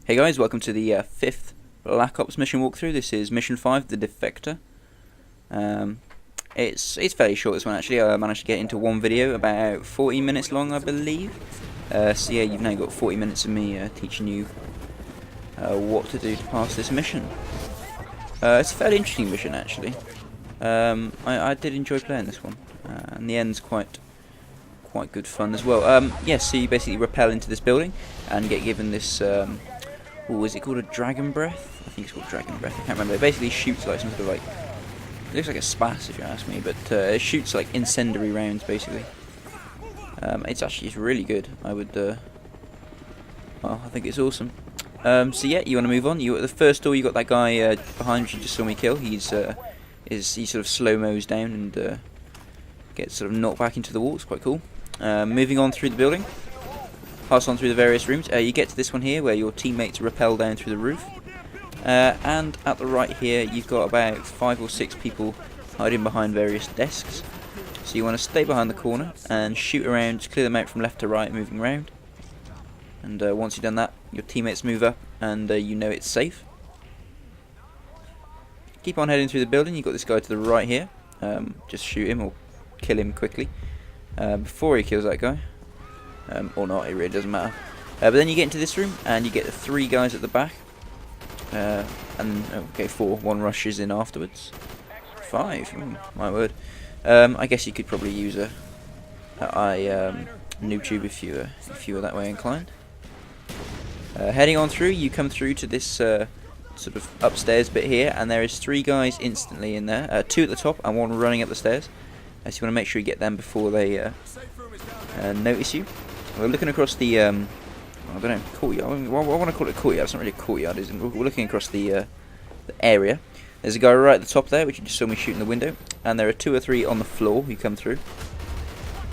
Hey guys, welcome to the 5th Black Ops mission walkthrough. This is mission 5, the Defector. It's fairly short, this one actually. I managed to get into one video, about 40 minutes long I believe. So yeah, you've now got 40 minutes of me teaching you what to do to pass this mission. It's a fairly interesting mission actually. I did enjoy playing this one, and the end's quite good fun as well. Yes, so you basically rappel into this building and get given this is it called a dragon breath? I think it's called dragon breath, I can't remember. It basically shoots like some sort of like, it looks like a spas if you ask me, but it shoots like incendiary rounds basically. It's really good. I think it's awesome. So yeah, you want to move on. You at the first door, you got that guy behind which you just saw me kill. He sort of slow-mo's down and gets sort of knocked back into the wall. It's quite cool. Moving on through the building. Pass on through the various rooms. You get to this one here where your teammates rappel down through the roof. And at the right here you've got about 5 or 6 people hiding behind various desks. So you want to stay behind the corner and shoot around, just clear them out from left to right, moving around. And once you've done that, your teammates move up and you know it's safe. Keep on heading through the building. You've got this guy to the right here. Just shoot him or kill him quickly before he kills that guy. Or not, it really doesn't matter. But then you get into this room and you get the 3 guys at the back. Okay, 4. 1 rushes in afterwards. 5, my word. I guess you could probably use a noob tube if you were that way inclined. Heading on through, you come through to this sort of upstairs bit here, and there is 3 guys instantly in there. 2 at the top and 1 running up the stairs. So you want to make sure you get them before they notice you. We're looking across the I don't know, courtyard. I want to call it a courtyard. It's not really a courtyard, is it? We're looking across the area. There's a guy right at the top there, which you just saw me shoot in the window, and there are 2 or 3 on the floor who come through.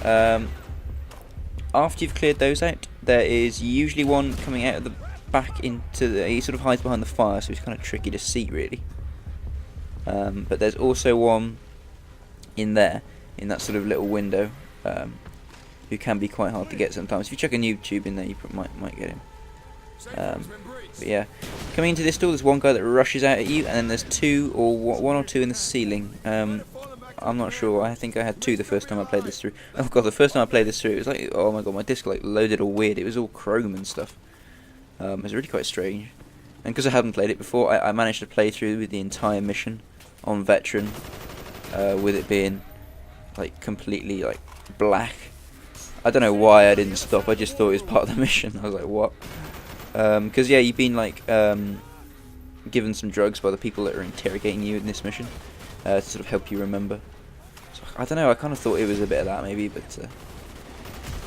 After you've cleared those out, there is usually one coming out of the back into the. He sort of hides behind the fire, so it's kind of tricky to see, really. But there's also one in there, in that sort of little window, who can be quite hard to get sometimes. If you chuck a noob tube in there, you might get him. But yeah, coming into this door, there's one guy that rushes out at you, and then there's 1 or 2 in the ceiling. I'm not sure. I think I had 2 the first time I played this through. Oh god, the first time I played this through, it was like, oh my god, my disc like loaded all weird. It was all chrome and stuff. It was really quite strange. And because I hadn't played it before, I managed to play through with the entire mission on veteran, with it being like completely like black. I don't know why I didn't stop. I just thought it was part of the mission. I was like, what? Because yeah, you've been like given some drugs by the people that are interrogating you in this mission to sort of help you remember. So, I don't know. I kind of thought it was a bit of that maybe, but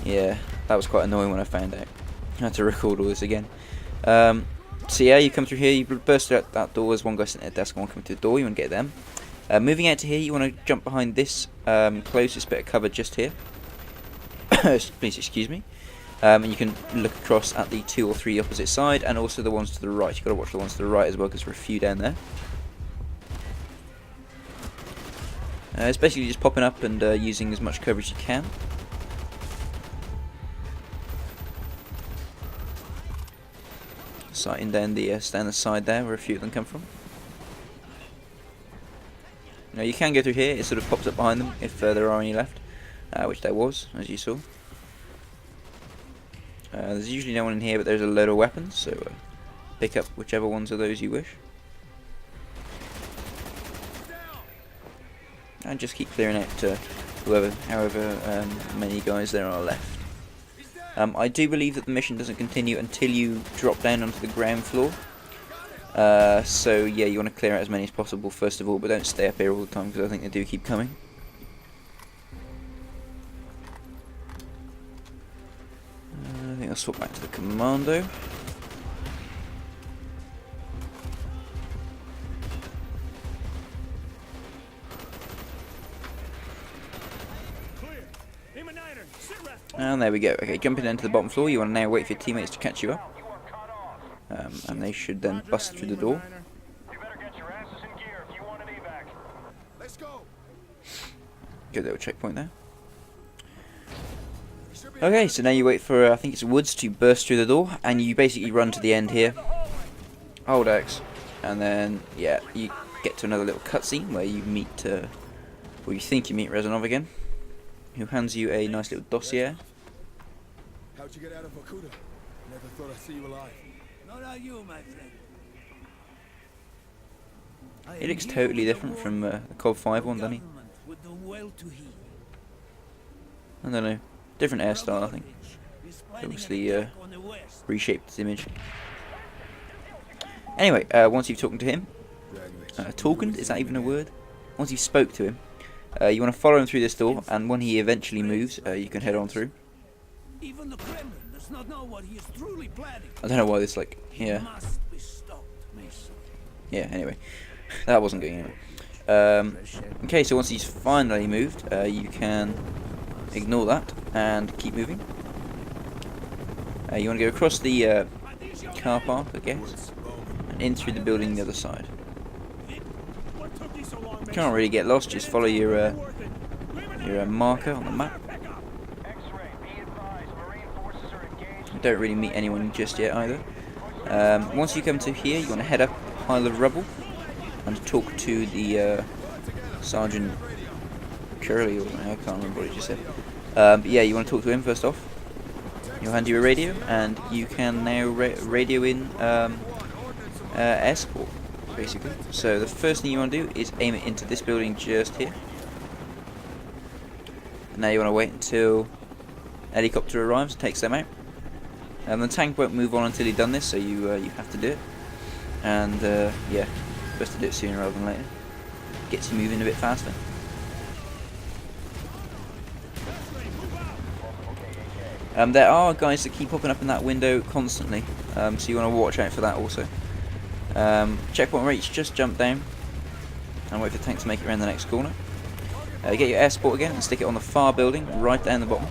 yeah, that was quite annoying when I found out. I had to record all this again. So yeah, you come through here. You burst out that door. There's one guy sitting at a desk and one coming to the door. You want to get them. Moving out to here, you want to jump behind this closest bit of cover just here. Please excuse me. And you can look across at the 2 or 3 opposite side, and also the ones to the right. You've got to watch the ones to the right as well, because there are a few down there. It's basically just popping up and using as much cover as you can. Sighting down the side there, where a few of them come from. Now you can go through here. It sort of pops up behind them if there are any left, which there was, as you saw. There's usually no one in here, but there's a load of weapons, so pick up whichever ones of those you wish. And just keep clearing out however many guys there are left. I do believe that the mission doesn't continue until you drop down onto the ground floor. So yeah, you want to clear out as many as possible first of all, but don't stay up here all the time, because I think they do keep coming. I think I'll swap back to the commando. And there we go. Okay, jumping down to the bottom floor, you want to now wait for your teammates to catch you up. And they should then bust through the door. Good little checkpoint there. Okay, so now you wait for, I think it's Woods to burst through the door, and you basically run to the end here. hold X, and then yeah, you get to another little cutscene where you meet, or you think you meet Rezanov again, who hands you a nice little dossier. How'd you get out of Vorkuta? Never thought I'd see you alive. Not you, my friend. He looks totally different from the COD 5 one, doesn't he? I don't know, different hairstyle, I think. Obviously reshaped his image. Anyway, once you've talked to him, talked, is that even a word? Once you've spoke to him, you want to follow him through this door, and when he eventually moves, you can head on through. Even the Kremlin does not know what he is truly planning. I don't know why this, like, yeah. Must be stopped, Mason. Yeah, anyway. That wasn't going anywhere. Okay, so once he's finally moved, you can ignore that and keep moving. You want to go across the car park, I guess, and in through the building the other side. You can't really get lost, just follow your marker on the map. You don't really meet anyone just yet either. Once you come to here, you want to head up a pile of rubble and talk to the Sergeant Curly, or I can't remember what he just said. But yeah, you want to talk to him first off. He'll hand you a radio, and you can now radio in air support, basically. So the first thing you want to do is aim it into this building just here. And now you want to wait until helicopter arrives and takes them out. And the tank won't move on until you've done this, so you have to do it. And yeah, best to do it sooner rather than later. Gets you moving a bit faster. There are guys that keep popping up in that window constantly, so you want to watch out for that also. Checkpoint reached, just jump down and wait for the tank to make it around the next corner. Get your air support again and stick it on the far building, right down the bottom.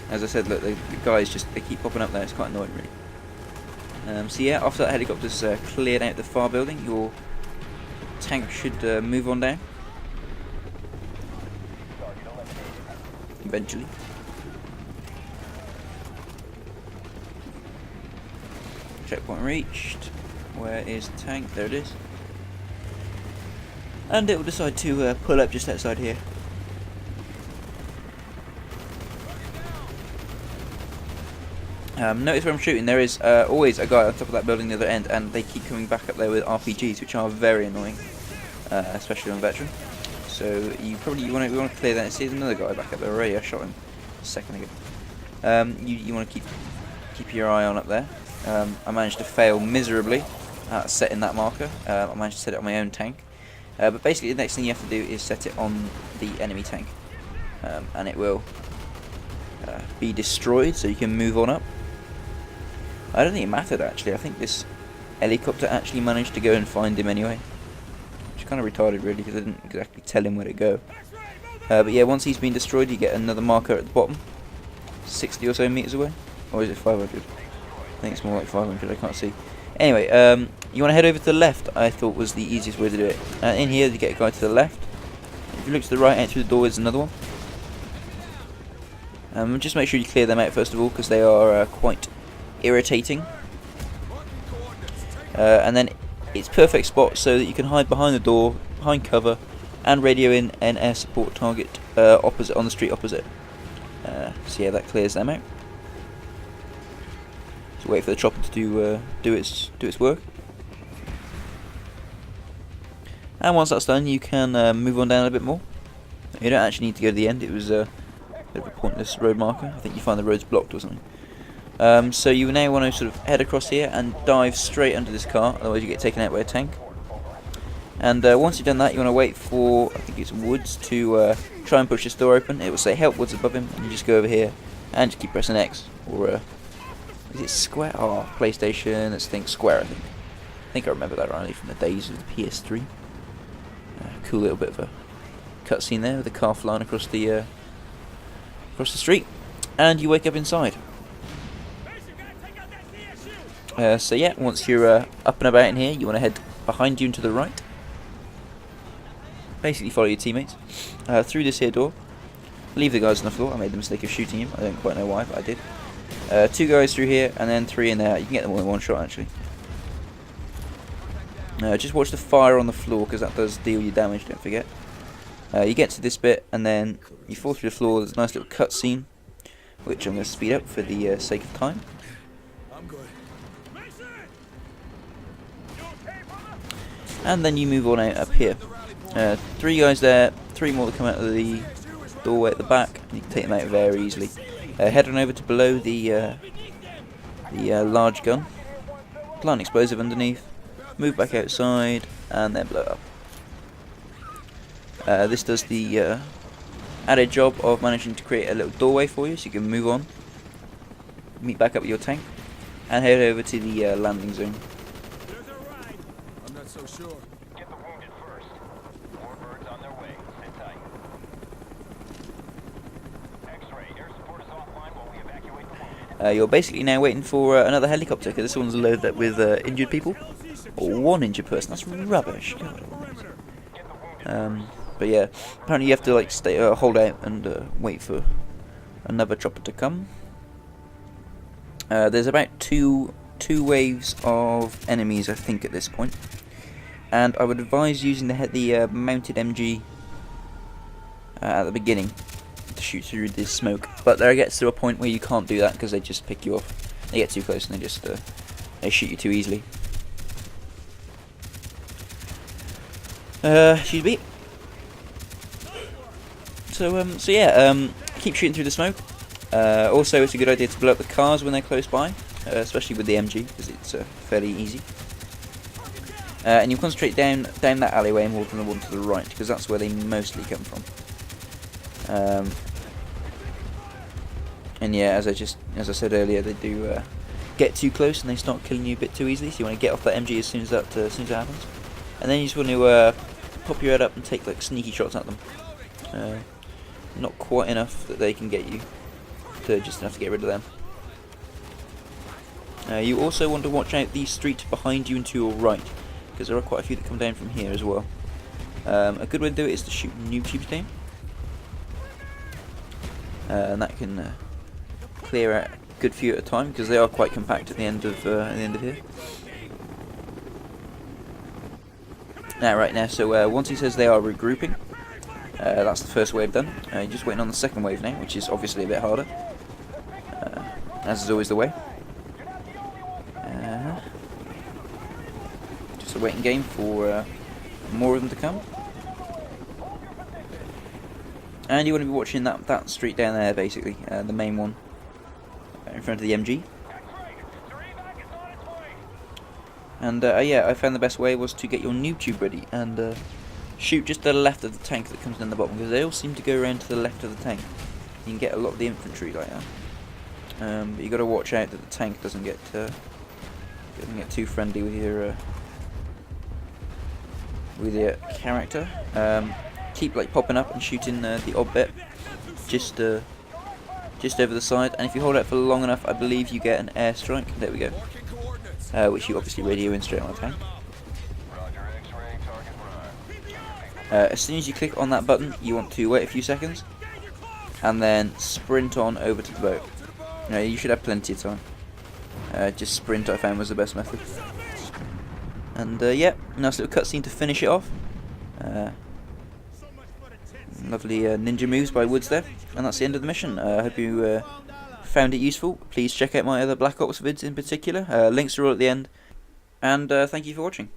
As I said, look, the guys they keep popping up there, it's quite annoying really. So yeah, after that helicopter's cleared out the far building, your tank should move on down. Eventually. Checkpoint reached. Where is the tank? There it is. And it will decide to pull up just outside here. Notice where I'm shooting, there is always a guy on top of that building the other end, and they keep coming back up there with RPGs, which are very annoying, especially on veteran. So you probably want to clear that. See, there's another guy back up there already. I shot him a second ago. You want to keep your eye on up there. I managed to fail miserably at setting that marker. I managed to set it on my own tank. But basically, the next thing you have to do is set it on the enemy tank, and it will be destroyed, so you can move on up. I don't think it mattered actually. I think this helicopter actually managed to go and find him anyway. Which is kind of retarded really, because I didn't exactly tell him where to go. But yeah, once he's been destroyed, you get another marker at the bottom, 60 or so meters away. Or is it 500? I think it's more like 500, I can't see. Anyway, you want to head over to the left, I thought was the easiest way to do it. In here, you get a guy to the left. If you look to the right, out through the door, there's another one. Just make sure you clear them out first of all, because they are quite irritating. And then it's perfect spot so that you can hide behind the door, behind cover, and radio in an air support target opposite on the street opposite. So yeah, that clears them out. So wait for the chopper to do its work. And once that's done, you can move on down a bit more. You don't actually need to go to the end. It was a bit of a pointless road marker. I think you find the road's blocked or something. So you now want to sort of head across here and dive straight under this car, otherwise you get taken out by a tank. And once you've done that, you want to wait for, I think it's Woods, to try and push this door open. It will say help Woods above him, and you just go over here and just keep pressing X. Or is it square? Oh, PlayStation, let's think square, I think. I think I remember that rightly from the days of the PS3. Cool little bit of a cutscene there with a car flying across the street. And you wake up inside. So yeah, once you're up and about in here, you want to head behind you and to the right. Basically follow your teammates through this here door. Leave the guys on the floor. I made the mistake of shooting him. I don't quite know why, but I did. 2 guys through here, and then 3 in there. You can get them all in one shot, actually. Just watch the fire on the floor, because that does deal you damage, don't forget. You get to this bit, and then you fall through the floor. There's a nice little cutscene, which I'm going to speed up for the sake of time. I'm good. And then you move on out up here. 3 guys there, 3 more that come out of the doorway at the back. You can take them out very easily. Head on over to below the large gun. Plant explosive underneath. Move back outside, and then blow up. This does the added job of managing to create a little doorway for you, so you can move on, meet back up with your tank, and head over to the landing zone. I'm not so sure. Get the wounded first. More birds on their way. Sit tight. X-ray, air support is offline while we evacuate the wounded. You're basically now waiting for another helicopter, because this one's loaded up with injured people. Or 1 injured person. That's rubbish. But yeah, apparently you have to like stay, hold out and wait for another chopper to come. There's about two waves of enemies, I think, at this point, and I would advise using the mounted MG at the beginning to shoot through this smoke. But there it gets to a point where you can't do that because they just pick you off. They get too close and they just they shoot you too easily. Excuse me. So yeah, keep shooting through the smoke. Also, it's a good idea to blow up the cars when they're close by, especially with the MG, because it's fairly easy. And you concentrate down that alleyway more than the one to the right, because that's where they mostly come from. And yeah, as I said earlier, they do get too close and they start killing you a bit too easily. So you want to get off that MG as soon as that happens, and then you just want to pop your head up and take like sneaky shots at them. Not quite enough that they can get you, just enough to get rid of them. You also want to watch out the street behind you and to your right, because there are quite a few that come down from here as well. A good way to do it is to shoot noob tubes down, and that can clear out a good few at a time, because they are quite compact at the end of here. Now, so once he says they are regrouping, that's the first wave done. You're just waiting on the second wave now, which is obviously a bit harder, as is always the way. Just a waiting game for more of them to come. And you want to be watching that street down there, basically, the main one, in front of the MG. And yeah, I found the best way was to get your noob tube ready and shoot just to the left of the tank that comes in the bottom, because they all seem to go around to the left of the tank. You can get a lot of the infantry like that. But you got to watch out that the tank doesn't get too friendly with your character. Keep like popping up and shooting the odd bit just over the side, and if you hold out for long enough, I believe you get an airstrike. There we go. Which you obviously radio in straight on the tank. As soon as you click on that button, you want to wait a few seconds and then sprint on over to the boat. You should have plenty of time. Just sprint, I found, was the best method. And yeah, nice little cutscene to finish it off. Lovely ninja moves by Woods there, and that's the end of the mission. I hope you found it useful. Please check out my other Black Ops vids in particular. Links are all at the end. And thank you for watching.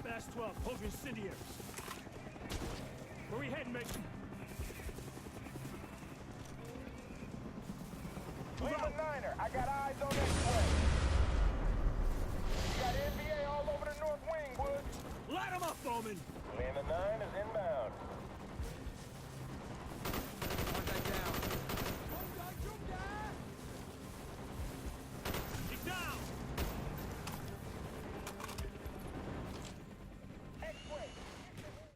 Space 12, hold your incendiaries. Where we heading, mate? Leave a niner. I got eyes on this way. Got NBA all over the north wing, Woods. Light 'em up, Bowman! Leave a 9 is inbound.